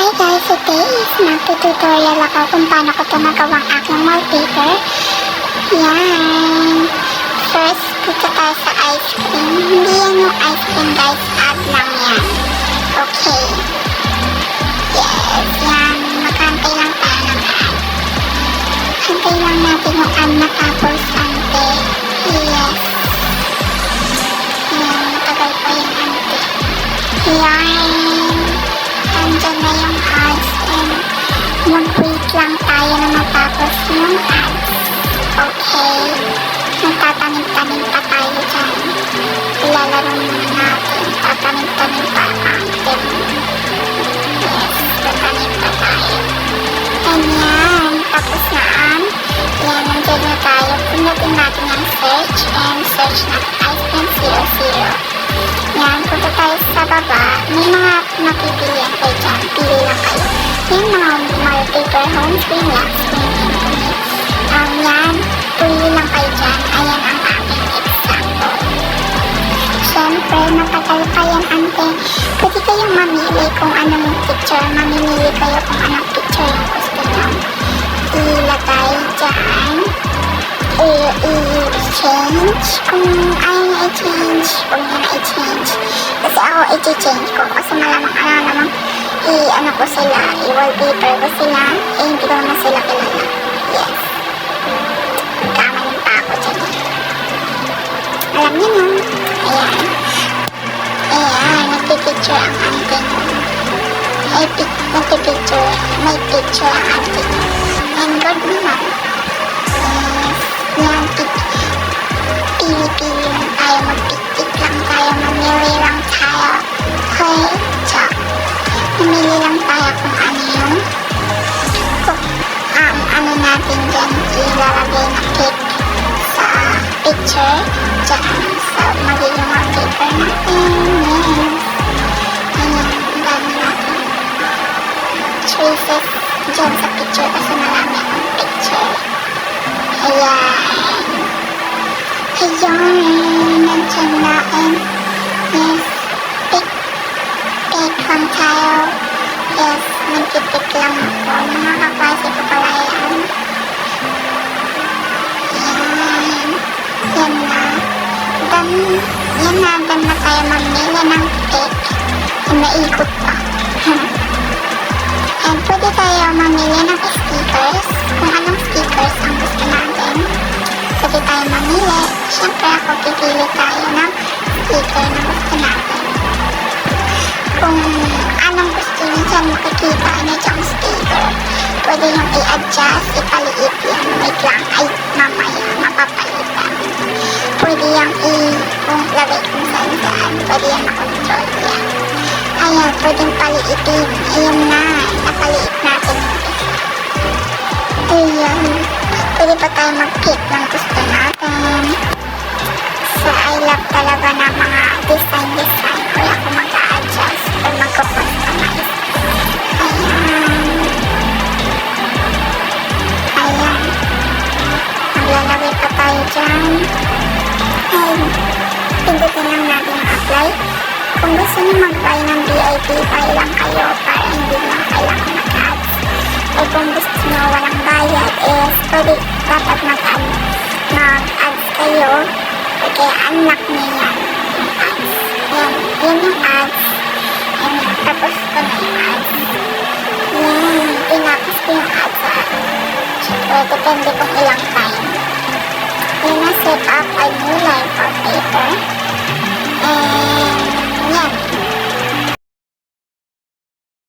Hi guys, today is magtututorial ako kung paano ko ito nagawang aking wallpaper. Yan. First, dito tayo sa ice cream. Hindi yan yung ice cream guys, ad lang yan. Okay. Yes, yan. Makantay lang tayo ng ad. Hantay lang natin yung ad matapos ante. Yes. Yan, matagal pa yung ante. Yan. Andyan na yung ads and mag-wait lang tayo na matapos yung ads. Okay. Nagtatanim-tanim pa tayo dyan. Ilalaro muna natin. Tatanim-tanim pa natin. Yes, tatanim pa tayo. And yan, tapos na yan, nandyan na tayo. Pinagin natin yung search and search na ice cream 00. Yan, punta tayo sa baba. May mga mapipilian kayo dyan. Pili lang kayo. Yan mga wallpaper, home screen, lock screen, internet. Yan, pili lang kayo dyan. Ayan ang aking example. Siyempre, matagal pa yan, ante. Pwede kayong mamili kung anong picture. Mamimili kayo kung anong picture yung gusto nyo. Ilagay dyan. I-change. Kung ayaw nyo i-change, huwag nyo na i-change. Kasi ako i-change ko. Kasi malamang i-ano ko sila, i-wallpaper ko sila. Hindi ko naman sila kilala. Yes. Kamanin pa ako dyan. Alam nyo nun. Ayan. Ayan. Nagpipicture ang auntie mo. Nagpipicture. May picture ang auntie mo. And God naman. Yan, pili-pili lang tayo, mag-pick lang tayo, mamili lang tayo. Okay, tsak. Mamili lang tayo kung ano yung ano natin dyan, ilalagay na pick sa picture dyan. So, magiging wallpaper natin. Yes. Ayan, ang dami natin choices dyan sa picture kasi marami akong picture. Ayan. Ayan. Nandiyan na. And yes. Pick lang tayo. Yes. Nagpipick lang ako. Mga kaklase ko pala yan. Ayan. Yan na. Yan na. Dan na tayo mamili ng pick. And naikot pa. And pwede tayo mamili ng stickers. Kung anong stickers ang gusto natin. Pwede tayo mamili. Siyempre ako pipili tayo ng sticker na gusto natin. Kung anong gusto nyo dyan, makikita nyo dyan sticker. Pwede yung i-adjust, ipaliit yan. Wait lang. Ay, mamaya, mapapalitan. Pwede yung kung lagay kung saan. Pwede yung makontrol yan. Ayan, pwedeng paliitin. Ayan na, napaliit natin. Ayan. Pwede pa tayo mag-pick ng gusto natin. So, I love talaga na mga design. Kaya ako mag-a-adjust or mag-customize. Ayan. Ayan. Maglalagay pa tayo dyan. Ayan. Pindutin lang natin ang apply. Kung gusto nyo mag-buy ng VIP, buy lang kayo para hindi na kailangan mag-ads. O kung gusto nyo walang bayad is pwede dapat mag-ads kayo kaya unlock nyo yan yung ads. Yan yung ads. And tapos ko na yung ads. Yan, tinapos ko yung ads. Siyempre, depende ko